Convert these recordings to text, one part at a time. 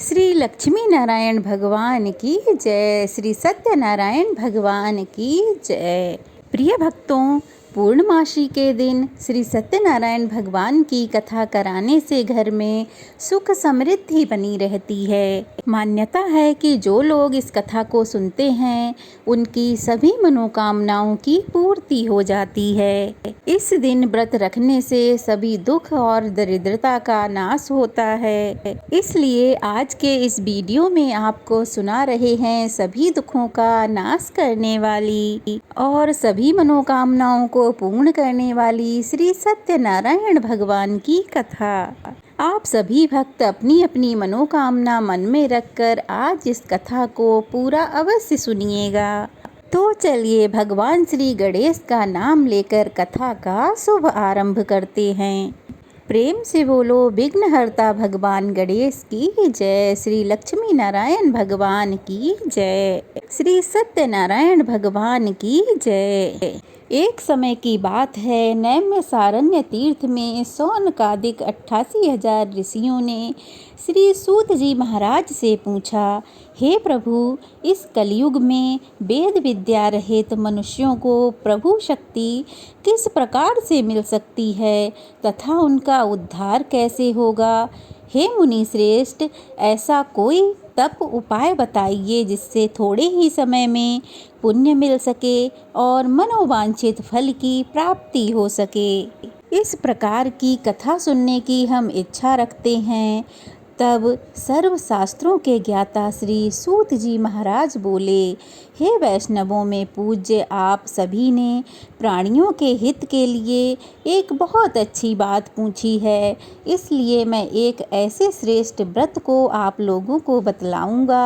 श्री लक्ष्मी नारायण भगवान की जय। श्री सत्यनारायण भगवान की जय। प्रिय भक्तों, पूर्णमासी के दिन श्री सत्यनारायण भगवान की कथा कराने से घर में सुख समृद्धि बनी रहती है। मान्यता है कि जो लोग इस कथा को सुनते हैं उनकी सभी मनोकामनाओं की पूर्ति हो जाती है। इस दिन व्रत रखने से सभी दुख और दरिद्रता का नाश होता है। इसलिए आज के इस वीडियो में आपको सुना रहे हैं सभी दुखों का नाश करने वाली और सभी मनोकामनाओं को पूर्ण करने वाली श्री सत्यनारायण भगवान की कथा। आप सभी भक्त अपनी अपनी मनोकामना मन में रखकर आज इस कथा को पूरा अवश्य सुनिएगा। तो चलिए भगवान श्री गणेश का नाम लेकर कथा का शुभ आरंभ करते हैं। प्रेम से बोलो विघ्नहर्ता भगवान गणेश की जय। श्री लक्ष्मी नारायण भगवान की जय। श्री सत्यनारायण भगवान की जय। एक समय की बात है, नैमिषारण्य तीर्थ में सौनकादिक 88,000 ऋषियों ने श्री सूत जी महाराज से पूछा, हे प्रभु, इस कलयुग में वेद विद्या रहित मनुष्यों को प्रभु शक्ति किस प्रकार से मिल सकती है तथा उनका उद्धार कैसे होगा। हे मुनि श्रेष्ठ, ऐसा कोई तप उपाय बताइए जिससे थोड़े ही समय में पुण्य मिल सके और मनोवांछित फल की प्राप्ति हो सके। इस प्रकार की कथा सुनने की हम इच्छा रखते हैं। तब सर्व शास्त्रों के ज्ञाता श्री सूत जी महाराज बोले, हे वैष्णवों में पूज्य, आप सभी ने प्राणियों के हित के लिए एक बहुत अच्छी बात पूछी है। इसलिए मैं एक ऐसे श्रेष्ठ व्रत को आप लोगों को बतलाऊंगा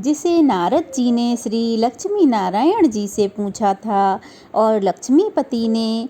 जिसे नारद जी ने श्री लक्ष्मी नारायण जी से पूछा था और लक्ष्मीपति ने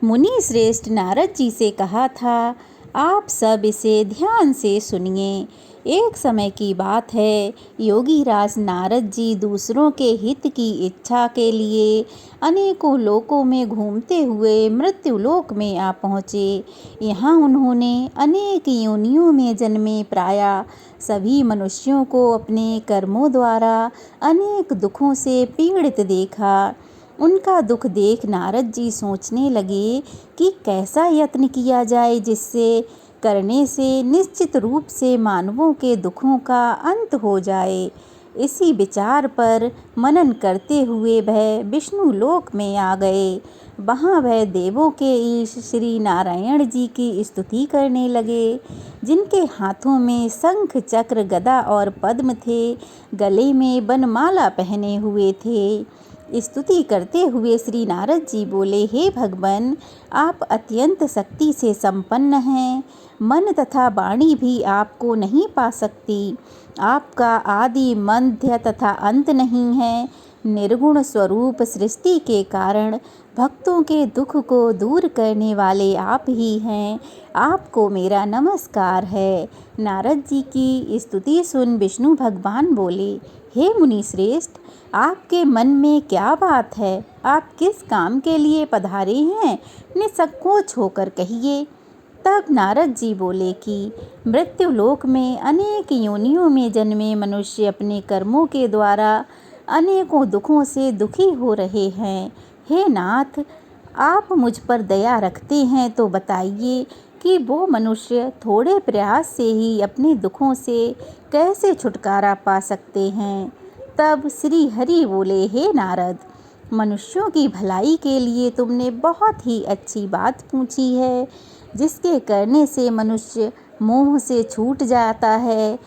मुनि श्रेष्ठ नारद जी से कहा था। आप सब इसे ध्यान से सुनिए। एक समय की बात है, योगी राज नारद जी दूसरों के हित की इच्छा के लिए अनेकों लोकों में घूमते हुए मृत्युलोक में आ पहुँचे। यहाँ उन्होंने अनेक योनियों में जन्मे प्रायः सभी मनुष्यों को अपने कर्मों द्वारा अनेक दुखों से पीड़ित देखा। उनका दुख देख नारद जी सोचने लगे कि कैसा यत्न किया जाए जिससे करने से निश्चित रूप से मानवों के दुखों का अंत हो जाए। इसी विचार पर मनन करते हुए वह विष्णु लोक में आ गए। वहाँ वह देवों के ईश श्री नारायण जी की स्तुति करने लगे, जिनके हाथों में शंख चक्र गदा और पद्म थे, गले में बनमाला पहने हुए थे। स्तुति करते हुए श्री नारद जी बोले, हे भगवान, आप अत्यंत शक्ति से संपन्न हैं। मन तथा वाणी भी आपको नहीं पा सकती। आपका आदि मध्य तथा अंत नहीं है। निर्गुण स्वरूप सृष्टि के कारण भक्तों के दुख को दूर करने वाले आप ही हैं। आपको मेरा नमस्कार है। नारद जी की स्तुति सुन विष्णु भगवान बोले, हे मुनि श्रेष्ठ, आपके मन में क्या बात है? आप किस काम के लिए पधारे हैं? निसंकोच होकर कहिए। तब नारद जी बोले कि मृत्युलोक में अनेक योनियों में जन्मे मनुष्य अपने कर्मों के द्वारा अनेकों दुखों से दुखी हो रहे हैं। हे नाथ, आप मुझ पर दया रखते हैं तो बताइए कि वो मनुष्य थोड़े प्रयास से ही अपने दुखों से कैसे छुटकारा पा सकते हैं। तब श्री हरि बोले, हे नारद, मनुष्यों की भलाई के लिए तुमने बहुत ही अच्छी बात पूछी है, जिसके करने से मनुष्य मोह से छूट जाता है।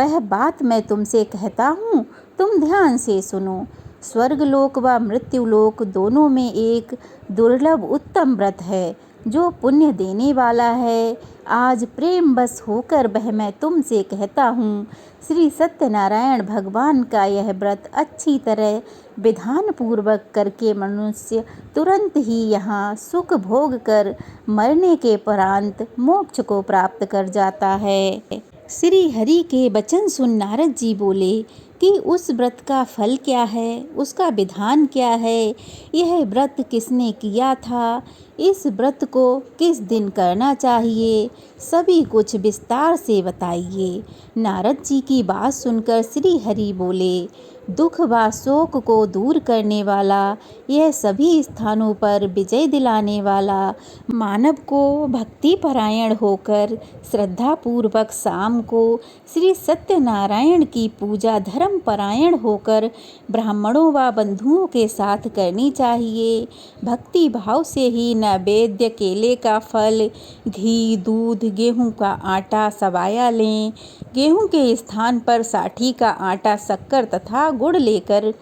वह बात मैं तुमसे कहता हूँ, तुम ध्यान से सुनो। स्वर्गलोक व मृत्युलोक दोनों में एक दुर्लभ उत्तम व्रत है जो पुण्य देने वाला है। आज प्रेम बस होकर वह मैं तुमसे कहता हूँ। श्री सत्यनारायण भगवान का यह व्रत अच्छी तरह विधान पूर्वक करके मनुष्य तुरंत ही यहाँ सुख भोग कर मरने के उपरांत मोक्ष को प्राप्त कर जाता है। श्री हरि के वचन सुन नारद जी बोले कि उस व्रत का फल क्या है, उसका विधान क्या है, यह व्रत किसने किया था, इस व्रत को किस दिन करना चाहिए, सभी कुछ विस्तार से बताइए। नारद जी की बात सुनकर श्री हरि बोले, दुख व शोक को दूर करने वाला, यह सभी स्थानों पर विजय दिलाने वाला, मानव को भक्ति परायण होकर श्रद्धा पूर्वक शाम को श्री सत्यनारायण की पूजा धर्म परायण होकर ब्राह्मणों व बंधुओं के साथ करनी चाहिए। भक्ति भाव से ही नैवेद्य केले का फल, घी, दूध, गेहूं का आटा सवाया लें। गेहूं के स्थान पर साठी का आटा, शक्कर तथा गुड़ लेकर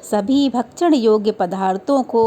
सभी भक्षण योग्य पदार्थों को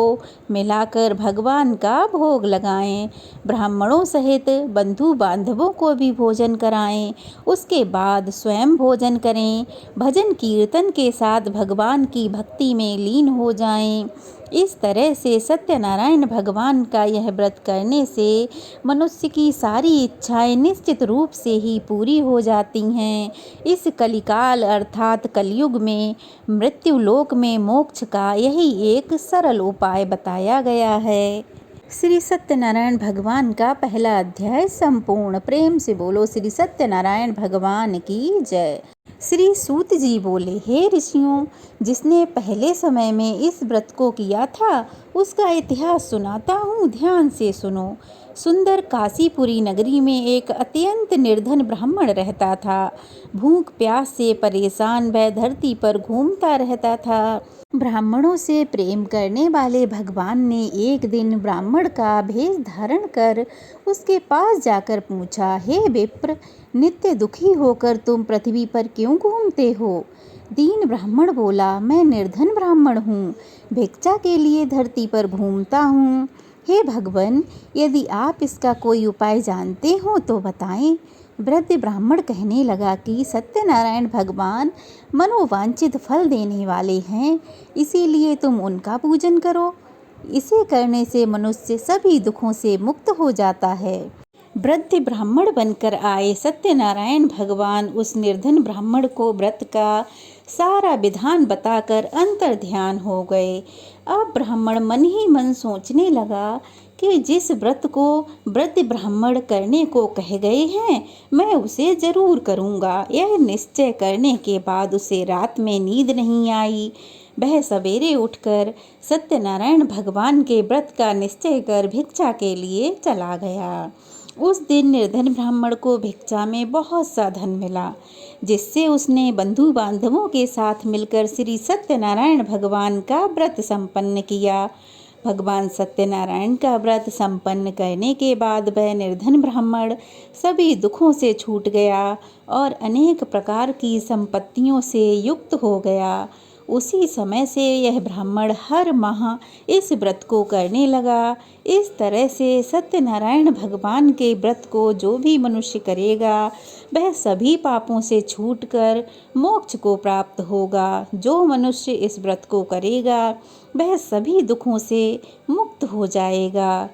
मिलाकर भगवान का भोग लगाएं। ब्राह्मणों सहित बंधु बांधवों को भी भोजन कराएं। उसके बाद स्वयं भोजन करें। भजन कीर्तन के साथ भगवान की भक्ति में लीन हो जाएं। इस तरह से सत्यनारायण भगवान का यह व्रत करने से मनुष्य की सारी इच्छाएं निश्चित रूप से ही पूरी हो जाती हैं। इस कलिकाल अर्थात कलयुग में मृत्युलोक में मोक्ष का यही एक सरल उपाय बताया गया है। श्री सत्यनारायण भगवान का पहला अध्याय संपूर्ण। प्रेम से बोलो श्री सत्यनारायण भगवान की जय। श्री सूत जी बोले, हे ऋषियों, जिसने पहले समय में इस व्रत को किया था उसका इतिहास सुनाता हूँ, ध्यान से सुनो। सुंदर काशीपुरी नगरी में एक अत्यंत निर्धन ब्राह्मण रहता था। भूख प्यास से परेशान वह धरती पर घूमता रहता था। ब्राह्मणों से प्रेम करने वाले भगवान ने एक दिन ब्राह्मण का भेष धारण कर उसके पास जाकर पूछा, हे विप्र, नित्य दुखी होकर तुम पृथ्वी पर क्यों घूमते हो? दीन ब्राह्मण बोला, मैं निर्धन ब्राह्मण हूँ, भिक्षा के लिए धरती पर घूमता हूँ। हे भगवान, यदि आप इसका कोई उपाय जानते हो तो बताएं। वृद्ध ब्राह्मण कहने लगा कि सत्यनारायण भगवान मनोवांछित फल देने वाले हैं, इसीलिए तुम उनका पूजन करो। इसे करने से मनुष्य सभी दुखों से मुक्त हो जाता है। वृद्ध ब्राह्मण बनकर आए सत्यनारायण भगवान उस निर्धन ब्राह्मण को व्रत का सारा विधान बताकर अंतर ध्यान हो गए। अब ब्राह्मण मन ही मन सोचने लगा कि जिस व्रत को वृद्ध ब्राह्मण करने को कह गए हैं, मैं उसे जरूर करूँगा। यह निश्चय करने के बाद उसे रात में नींद नहीं आई। वह सवेरे उठकर सत्यनारायण भगवान के व्रत का निश्चय कर भिक्षा के लिए चला गया। उस दिन निर्धन ब्राह्मण को भिक्षा में बहुत सा धन मिला, जिससे उसने बंधु बांधवों के साथ मिलकर श्री सत्यनारायण भगवान का व्रत संपन्न किया। भगवान सत्यनारायण का व्रत संपन्न करने के बाद वह निर्धन ब्राह्मण सभी दुखों से छूट गया और अनेक प्रकार की संपत्तियों से युक्त हो गया। उसी समय से यह ब्राह्मण हर माह इस व्रत को करने लगा। इस तरह से सत्यनारायण भगवान के व्रत को जो भी मनुष्य करेगा वह सभी पापों से छूटकर मोक्ष को प्राप्त होगा। जो मनुष्य इस व्रत को करेगा वह सभी दुखों से मुक्त हो जाएगा।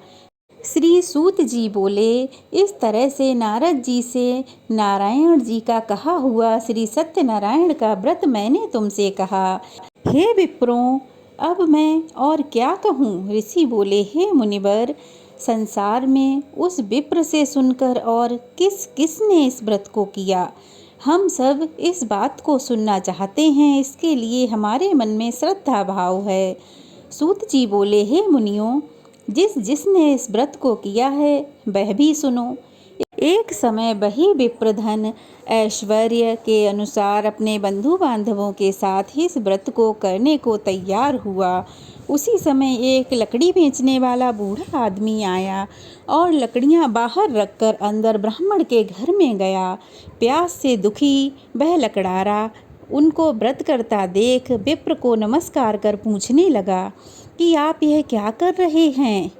श्री सूत जी बोले, इस तरह से नारद जी से नारायण जी का कहा हुआ श्री सत्यनारायण का व्रत मैंने तुमसे कहा। हे विप्रों, अब मैं और क्या कहूँ? ऋषि बोले, हे मुनिवर, संसार में उस विप्र से सुनकर और किस किसने इस व्रत को किया, हम सब इस बात को सुनना चाहते हैं। इसके लिए हमारे मन में श्रद्धा भाव है। सूत जी बोले, हे मुनियों, जिसने इस व्रत को किया है वह भी सुनो। एक समय वही विप्रधन ऐश्वर्य के अनुसार अपने बंधु बांधवों के साथ इस व्रत को करने को तैयार हुआ। उसी समय एक लकड़ी बेचने वाला बूढ़ा आदमी आया और लकड़ियां बाहर रखकर अंदर ब्राह्मण के घर में गया। प्यास से दुखी वह लकड़ारा उनको व्रत करता देख विप्र को नमस्कार कर पूछने लगा कि आप यह क्या कर रहे हैं?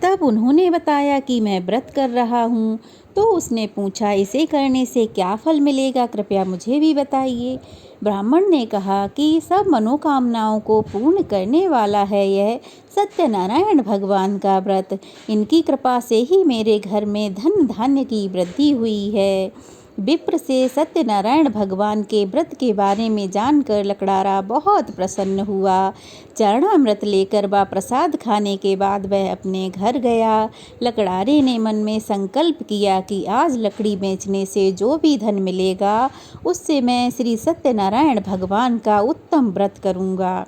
तब उन्होंने बताया कि मैं व्रत कर रहा हूँ। तो उसने पूछा, इसे करने से क्या फल मिलेगा, कृपया मुझे भी बताइए। ब्राह्मण ने कहा कि सब मनोकामनाओं को पूर्ण करने वाला है यह सत्यनारायण भगवान का व्रत। इनकी कृपा से ही मेरे घर में धन धान्य की वृद्धि हुई है। विप्र से सत्यनारायण भगवान के व्रत के बारे में जानकर लकड़ारा बहुत प्रसन्न हुआ। चरणामृत लेकर व प्रसाद खाने के बाद वह अपने घर गया। लकड़ारे ने मन में संकल्प किया कि आज लकड़ी बेचने से जो भी धन मिलेगा उससे मैं श्री सत्यनारायण भगवान का उत्तम व्रत करूँगा।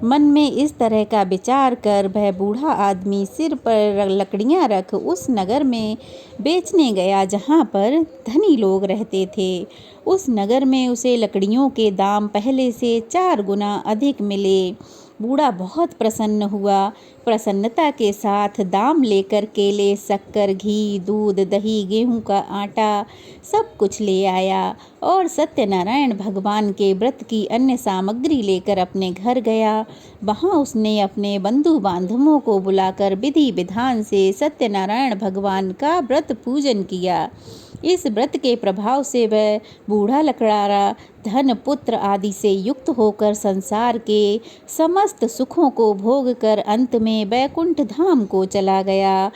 मन में इस तरह का विचार कर वह बूढ़ा आदमी सिर पर लकड़ियाँ रख उस नगर में बेचने गया जहाँ पर धनी लोग रहते थे। उस नगर में उसे लकड़ियों के दाम पहले से 4 गुना अधिक मिले। बूढ़ा बहुत प्रसन्न हुआ। प्रसन्नता के साथ दाम लेकर केले, शक्कर, घी, दूध, दही, गेहूं का आटा सब कुछ ले आया और सत्यनारायण भगवान के व्रत की अन्य सामग्री लेकर अपने घर गया। वहां उसने अपने बंधु बांधवों को बुलाकर विधि विधान से सत्यनारायण भगवान का व्रत पूजन किया। इस व्रत के प्रभाव से वह बूढ़ा लकड़ारा धन, पुत्र आदि से युक्त होकर संसार के समस्त सुखों को भोग कर अंत में वैकुंठ धाम को चला गया।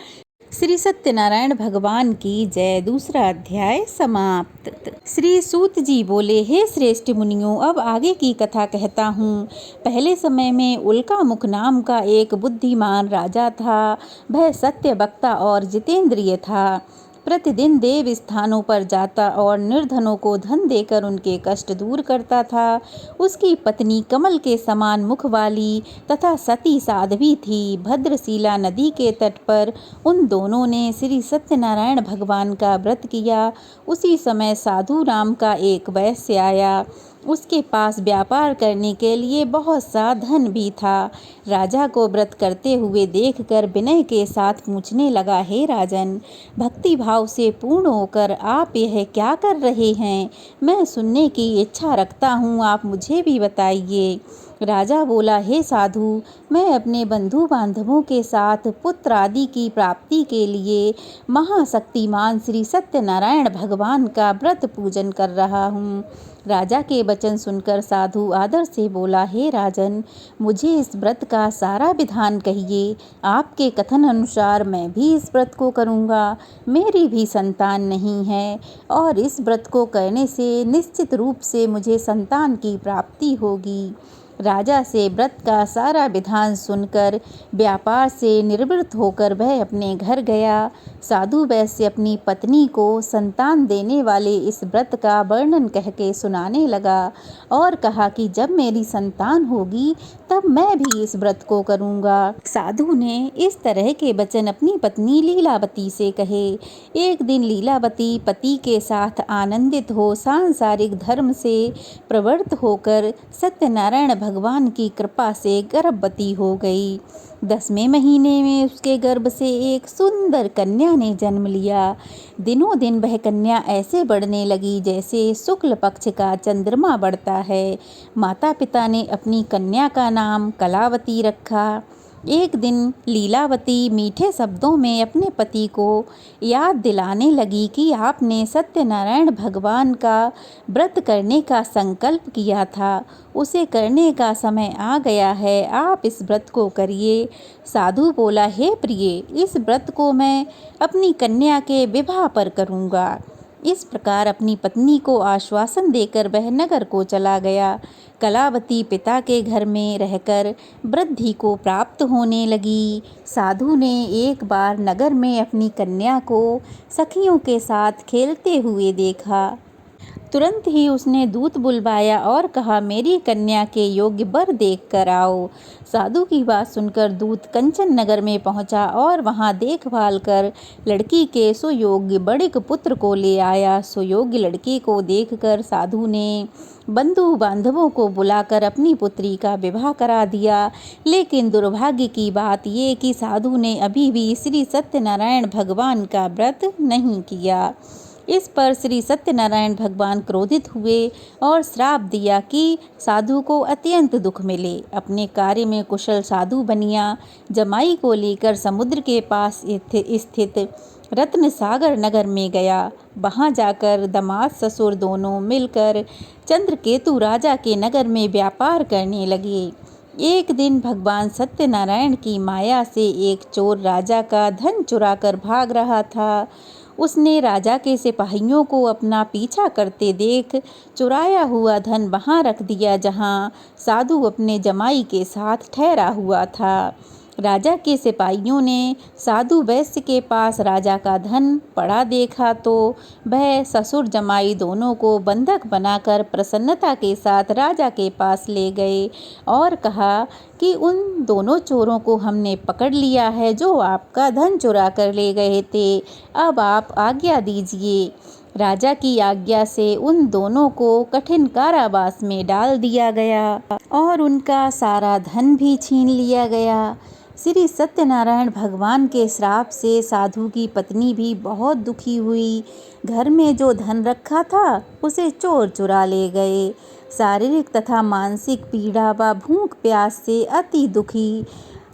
श्री सत्यनारायण भगवान की जय। दूसरा अध्याय समाप्त। श्री सूत जी बोले, हे श्रेष्ठ मुनियों, अब आगे की कथा कहता हूँ। पहले समय में उल्कामुख नाम का एक बुद्धिमान राजा था। वह सत्य वक्ता और जितेंद्रिय था। प्रतिदिन देव स्थानों पर जाता और निर्धनों को धन देकर उनके कष्ट दूर करता था। उसकी पत्नी कमल के समान मुख वाली तथा सती साध्वी थी। भद्रशिला नदी के तट पर उन दोनों ने श्री सत्यनारायण भगवान का व्रत किया। उसी समय साधु राम का एक वैश्य आया। उसके पास व्यापार करने के लिए बहुत सा धन भी था। राजा को व्रत करते हुए देखकर विनय के साथ पूछने लगा, हे राजन, भक्ति भाव से पूर्ण होकर आप यह क्या कर रहे हैं? मैं सुनने की इच्छा रखता हूँ, आप मुझे भी बताइए। राजा बोला, हे साधु, मैं अपने बंधु बांधवों के साथ पुत्र आदि की प्राप्ति के लिए महाशक्तिमान श्री सत्यनारायण भगवान का व्रत पूजन कर रहा हूँ। राजा के वचन सुनकर साधु आदर से बोला, हे राजन, मुझे इस व्रत का सारा विधान कहिए। आपके कथन अनुसार मैं भी इस व्रत को करूँगा। मेरी भी संतान नहीं है और इस व्रत को करने से निश्चित रूप से मुझे संतान की प्राप्ति होगी। राजा से व्रत का सारा विधान सुनकर व्यापार से निवृत्त होकर वह अपने घर गया। साधु वैश्य अपनी पत्नी को संतान देने वाले इस व्रत का वर्णन कह के सुनाने लगा और कहा कि जब मेरी संतान होगी तब मैं भी इस व्रत को करूँगा। साधु ने इस तरह के वचन अपनी पत्नी लीलावती से कहे। एक दिन लीलावती पति के साथ आनंदित हो सांसारिक धर्म से प्रवृत्त होकर सत्यनारायण भगवान की कृपा से गर्भवती हो गई। 10वें महीने में उसके गर्भ से एक सुंदर कन्या ने जन्म लिया। दिनों दिन वह कन्या ऐसे बढ़ने लगी जैसे शुक्ल पक्ष का चंद्रमा बढ़ता है। माता पिता ने अपनी कन्या का नाम कलावती रखा। एक दिन लीलावती मीठे शब्दों में अपने पति को याद दिलाने लगी कि आपने सत्यनारायण भगवान का व्रत करने का संकल्प किया था, उसे करने का समय आ गया है, आप इस व्रत को करिए। साधु बोला, हे प्रिय, इस व्रत को मैं अपनी कन्या के विवाह पर करूँगा। इस प्रकार अपनी पत्नी को आश्वासन देकर वह नगर को चला गया। कलावती पिता के घर में रहकर वृद्धि को प्राप्त होने लगी। साधु ने एक बार नगर में अपनी कन्या को सखियों के साथ खेलते हुए देखा। तुरंत ही उसने दूत बुलवाया और कहा, मेरी कन्या के योग्य वर देख कर आओ। साधु की बात सुनकर दूत कंचन नगर में पहुंचा और वहां देखभाल कर लड़की के सुयोग्य बड़िक पुत्र को ले आया। सुयोग्य लड़की को देखकर साधु ने बंधु बांधवों को बुलाकर अपनी पुत्री का विवाह करा दिया। लेकिन दुर्भाग्य की बात ये कि साधु ने अभी भी श्री सत्यनारायण भगवान का व्रत नहीं किया। इस पर श्री सत्यनारायण भगवान क्रोधित हुए और श्राप दिया कि साधु को अत्यंत दुख मिले। अपने कार्य में कुशल साधु बनिया जमाई को लेकर समुद्र के पास स्थित रत्न सागर नगर में गया। वहां जाकर दामाद ससुर दोनों मिलकर चंद्रकेतु राजा के नगर में व्यापार करने लगे। एक दिन भगवान सत्यनारायण की माया से एक चोर राजा का धन चुराकर भाग रहा था। उसने राजा के सिपाहियों को अपना पीछा करते देख चुराया हुआ धन वहाँ रख दिया जहाँ साधु अपने जमाई के साथ ठहरा हुआ था। राजा के सिपाहियों ने साधु वैश्य के पास राजा का धन पड़ा देखा तो वह ससुर जमाई दोनों को बंधक बनाकर प्रसन्नता के साथ राजा के पास ले गए और कहा कि उन दोनों चोरों को हमने पकड़ लिया है जो आपका धन चुरा कर ले गए थे। अब आप आज्ञा दीजिए। राजा की आज्ञा से उन दोनों को कठिन कारावास में डाल दिया गया और उनका सारा धन भी छीन लिया गया। श्री सत्यनारायण भगवान के श्राप से साधु की पत्नी भी बहुत दुखी हुई। घर में जो धन रखा था उसे चोर चुरा ले गए। शारीरिक तथा मानसिक पीड़ा व भूख प्यास से अति दुखी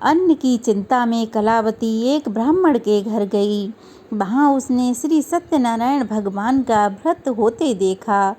अन्न की चिंता में कलावती एक ब्राह्मण के घर गई। वहाँ उसने श्री सत्यनारायण भगवान का व्रत होते देखा।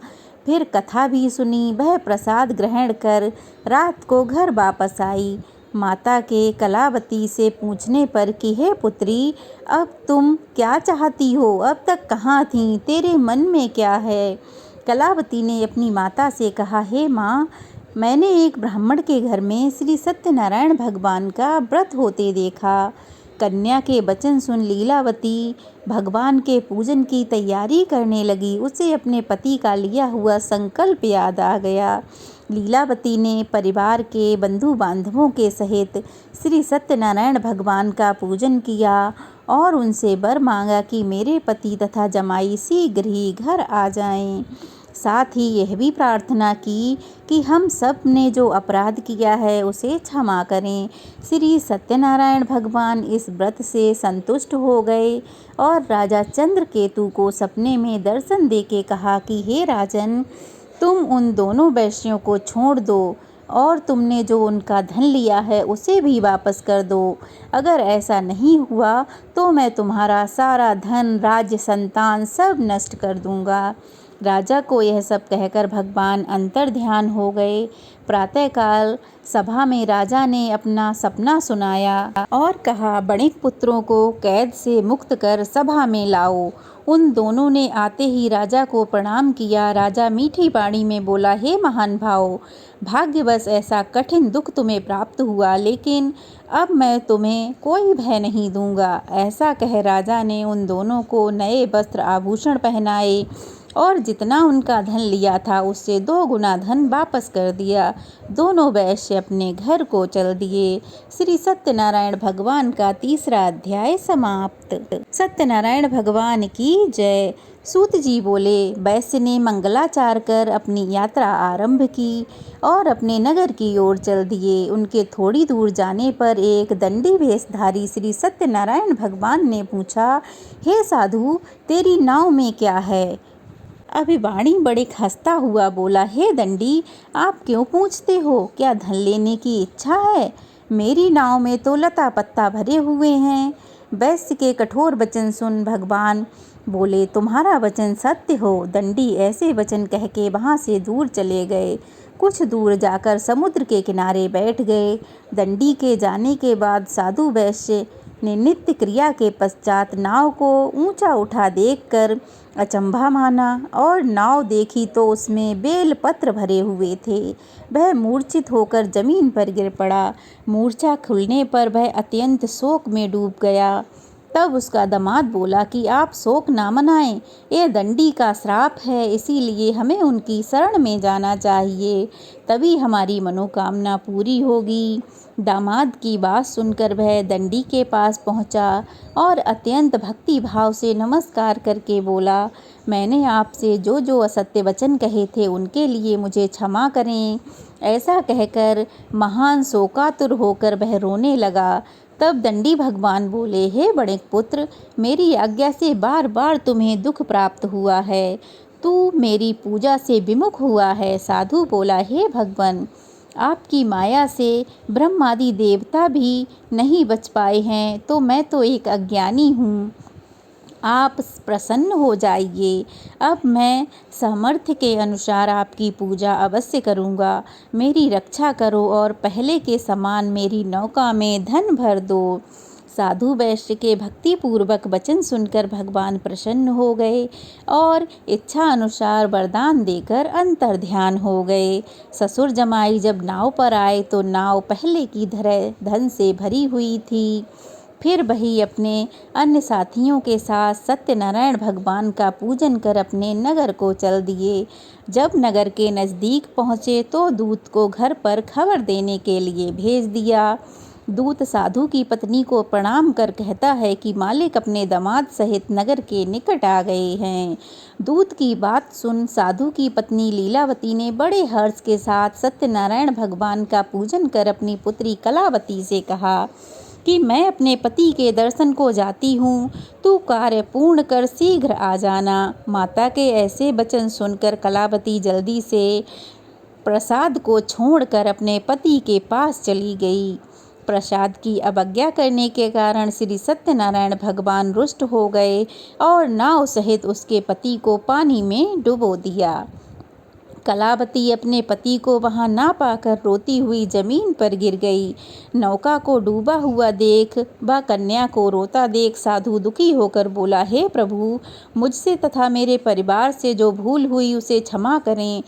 फिर कथा भी सुनी। वह प्रसाद ग्रहण कर रात को घर वापस आई। माता के कलावती से पूछने पर कि हे पुत्री, अब तुम क्या चाहती हो? अब तक कहाँ थीं? तेरे मन में क्या है? कलावती ने अपनी माता से कहा, हे माँ, मैंने एक ब्राह्मण के घर में श्री सत्यनारायण भगवान का व्रत होते देखा। कन्या के वचन सुन लीलावती भगवान के पूजन की तैयारी करने लगी। उसे अपने पति का लिया हुआ संकल्प याद आ गया। लीलावती ने परिवार के बंधु बांधवों के सहित श्री सत्यनारायण भगवान का पूजन किया और उनसे वर मांगा कि मेरे पति तथा जमाई शीघ्र ही घर आ जाएं। साथ ही यह भी प्रार्थना की कि हम सब ने जो अपराध किया है उसे क्षमा करें। श्री सत्यनारायण भगवान इस व्रत से संतुष्ट हो गए और राजा चंद्रकेतु को सपने में दर्शन देके कहा कि हे राजन, तुम उन दोनों वैश्यों को छोड़ दो और तुमने जो उनका धन लिया है उसे भी वापस कर दो। अगर ऐसा नहीं हुआ तो मैं तुम्हारा सारा धन, राज्य, संतान सब नष्ट कर दूंगा। राजा को यह सब कहकर भगवान अंतर्ध्यान हो गए। प्रातःकाल सभा में राजा ने अपना सपना सुनाया और कहा, बणिक पुत्रों को कैद से मुक्त कर सभा में लाओ। उन दोनों ने आते ही राजा को प्रणाम किया। राजा मीठी वाणी में बोला, हे महान भाव, भाग्यवश ऐसा कठिन दुख तुम्हें प्राप्त हुआ, लेकिन अब मैं तुम्हें कोई भय नहीं दूंगा। ऐसा कह राजा ने उन दोनों को नए वस्त्र आभूषण पहनाए और जितना उनका धन लिया था उससे 2 गुना धन वापस कर दिया। दोनों वैश्य अपने घर को चल दिए। श्री सत्यनारायण भगवान का 3रा अध्याय समाप्त। सत्यनारायण भगवान की जय। सूत जी बोले, वैश्य ने मंगलाचार कर अपनी यात्रा आरंभ की और अपने नगर की ओर चल दिए। उनके थोड़ी दूर जाने पर एक दंडी वेशधारी श्री सत्यनारायण भगवान ने पूछा, हे साधु, तेरी नाव में क्या है? अभिवाणी बड़े हंसता हुआ बोला, हे दंडी, आप क्यों पूछते हो? क्या धन लेने की इच्छा है? मेरी नाव में तो लता पत्ता भरे हुए हैं। वैश्य के कठोर वचन सुन भगवान बोले, तुम्हारा वचन सत्य हो। दंडी ऐसे वचन कह के वहाँ से दूर चले गए। कुछ दूर जाकर समुद्र के किनारे बैठ गए। दंडी के जाने के बाद साधु वैश्य ने नित्य क्रिया के पश्चात नाव को ऊंचा उठा देखकर अचंभा माना और नाव देखी तो उसमें बेल पत्र भरे हुए थे। वह मूर्छित होकर जमीन पर गिर पड़ा। मूर्छा खुलने पर वह अत्यंत शोक में डूब गया। तब उसका दामाद बोला कि आप शोक ना मनाएं, ये दंडी का श्राप है, इसीलिए हमें उनकी शरण में जाना चाहिए, तभी हमारी मनोकामना पूरी होगी। दामाद की बात सुनकर वह दंडी के पास पहुंचा और अत्यंत भक्ति भाव से नमस्कार करके बोला, मैंने आपसे जो जो असत्य वचन कहे थे उनके लिए मुझे क्षमा करें। ऐसा कहकर महान शोकातुर होकर वह रोने लगा। तब दंडी भगवान बोले, हे बड़े पुत्र, मेरी आज्ञा से बार बार तुम्हें दुख प्राप्त हुआ है। तू मेरी पूजा से विमुख हुआ है। साधु बोला, हे भगवान, आपकी माया से ब्रह्मादि देवता भी नहीं बच पाए हैं, तो मैं तो एक अज्ञानी हूँ। आप प्रसन्न हो जाइए। अब मैं सामर्थ्य के अनुसार आपकी पूजा अवश्य करूँगा। मेरी रक्षा करो और पहले के समान मेरी नौका में धन भर दो। साधु वैश्य के भक्तिपूर्वक वचन सुनकर भगवान प्रसन्न हो गए और इच्छा अनुसार वरदान देकर अंतर्ध्यान हो गए। ससुर जमाई जब नाव पर आए तो नाव पहले की तरह धन से भरी हुई थी। फिर वही अपने अन्य साथियों के साथ सत्यनारायण भगवान का पूजन कर अपने नगर को चल दिए। जब नगर के नज़दीक पहुँचे तो दूत को घर पर खबर देने के लिए भेज दिया। दूत साधु की पत्नी को प्रणाम कर कहता है कि मालिक अपने दामाद सहित नगर के निकट आ गए हैं। दूत की बात सुन साधु की पत्नी लीलावती ने बड़े हर्ष के साथ सत्यनारायण भगवान का पूजन कर अपनी पुत्री कलावती से कहा कि मैं अपने पति के दर्शन को जाती हूँ, तू कार्य पूर्ण कर शीघ्र आ जाना। माता के ऐसे वचन सुनकर कलावती जल्दी से प्रसाद को छोड़कर अपने पति के पास चली गई। प्रसाद की अवज्ञा करने के कारण श्री सत्यनारायण भगवान रुष्ट हो गए और नाव सहित उसके पति को पानी में डुबो दिया। कलावती अपने पति को वहां ना पाकर रोती हुई जमीन पर गिर गई। नौका को डूबा हुआ देख व कन्या को रोता देख साधु दुखी होकर बोला, हे प्रभु, मुझसे तथा मेरे परिवार से जो भूल हुई उसे क्षमा करें।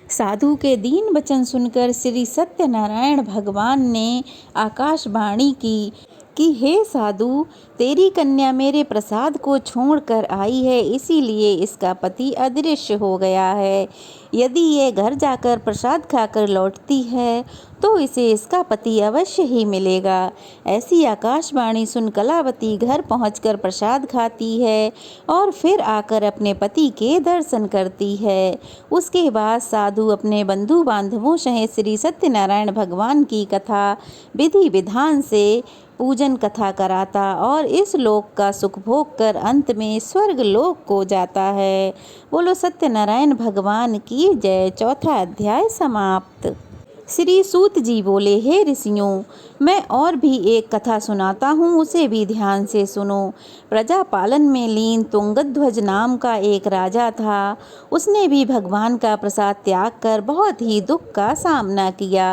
साधु के दीन वचन सुनकर श्री सत्यनारायण भगवान ने आकाशवाणी की कि हे साधु, तेरी कन्या मेरे प्रसाद को छोड़कर आई है, इसीलिए इसका पति अदृश्य हो गया है। यदि ये घर जाकर प्रसाद खाकर लौटती है तो इसे इसका पति अवश्य ही मिलेगा। ऐसी आकाशवाणी सुन कलावती घर पहुंचकर प्रसाद खाती है और फिर आकर अपने पति के दर्शन करती है। उसके बाद साधु अपने बंधु बांधवों सहित श्री सत्यनारायण भगवान की कथा विधि विधान से पूजन कथा कराता और इस लोक का सुख भोग कर अंत में स्वर्ग लोक को जाता है। बोलो सत्यनारायण भगवान की जय। चौथा अध्याय समाप्त। श्री सूत जी बोले, हे ऋषियों, मैं और भी एक कथा सुनाता हूँ, उसे भी ध्यान से सुनो। प्रजा पालन में लीन तुंगध्वज नाम का एक राजा था। उसने भी भगवान का प्रसाद त्याग कर बहुत ही दुख का सामना किया।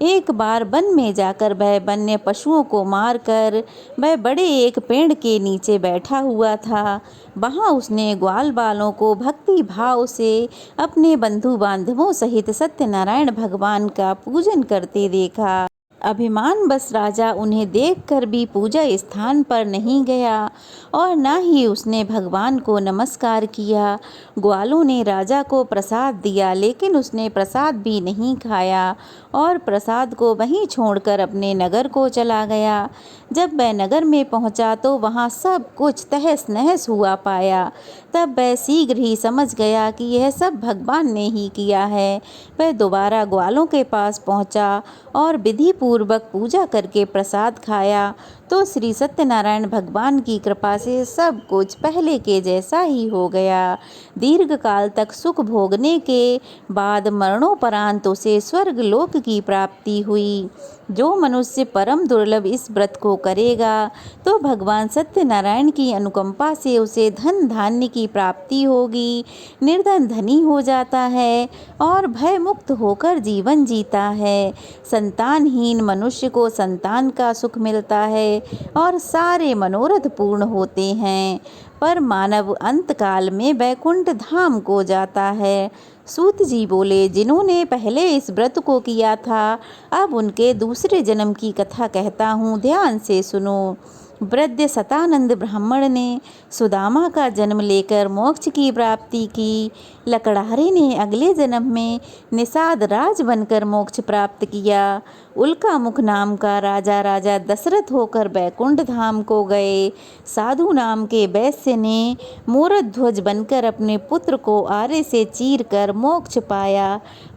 एक बार वन में जाकर वह वन्य पशुओं को मारकर वह बड़े एक पेड़ के नीचे बैठा हुआ था। वहाँ उसने ग्वाल बालों को भक्ति भाव से अपने बंधु बांधवों सहित सत्यनारायण भगवान का पूजन करते देखा। अभिमान बस राजा उन्हें देखकर भी पूजा स्थान पर नहीं गया और न ही उसने भगवान को नमस्कार किया। ग्वालों ने राजा को प्रसाद दिया, लेकिन उसने प्रसाद भी नहीं खाया और प्रसाद को वहीं छोड़कर अपने नगर को चला गया। जब वह नगर में पहुंचा तो वहां सब कुछ तहस नहस हुआ पाया। तब वह शीघ्र ही समझ गया कि यह सब भगवान ने ही किया है। वह दोबारा ग्वालों के पास पहुंचा और विधि पूर्वक पूजा करके प्रसाद खाया तो श्री सत्यनारायण भगवान की कृपा से सब कुछ पहले के जैसा ही हो गया। दीर्घ काल तक सुख भोगने के बाद मरणोपरांत उसे स्वर्ग लोक की प्राप्ति हुई। जो मनुष्य परम दुर्लभ इस व्रत को करेगा तो भगवान सत्यनारायण की अनुकंपा से उसे धन धान्य की प्राप्ति होगी, निर्धन धनी हो जाता है और भय मुक्त होकर जीवन जीता है। संतानहीन मनुष्य को संतान का सुख मिलता है और सारे मनोरथ पूर्ण होते हैं, पर मानव अंतकाल में वैकुंठ धाम को जाता है। सूत जी बोले, जिन्होंने पहले इस व्रत को किया था, अब उनके दूसरे जन्म की कथा कहता हूँ, ध्यान से सुनो। वृद्ध सतानंद ब्राह्मण ने सुदामा का जन्म लेकर मोक्ष की प्राप्ति की। लकड़हारे ने अगले जन्म में निषाद राज बनकर मोक्ष प्राप्त किया। उल्का मुख नाम का राजा दशरथ होकर बैकुंठ धाम को गए। साधु नाम के वैश्य ने मोरध्वज बनकर अपने पुत्र को आरे से चीर कर मोक्ष पाया।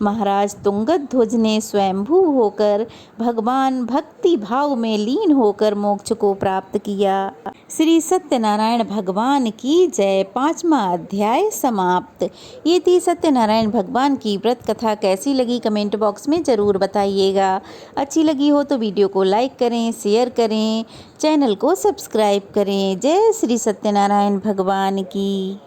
महाराज तुंगध्वज ने स्वयंभू होकर भगवान भक्ति भाव में लीन होकर मोक्ष को प्राप्त किया। श्री सत्यनारायण भगवान की जय। 5वां अध्याय समाप्त। ये थी सत्यनारायण भगवान की व्रत कथा। कैसी लगी कमेंट बॉक्स में ज़रूर बताइएगा। अच्छी लगी हो तो वीडियो को लाइक करें, शेयर करें, चैनल को सब्सक्राइब करें। जय श्री सत्यनारायण भगवान की।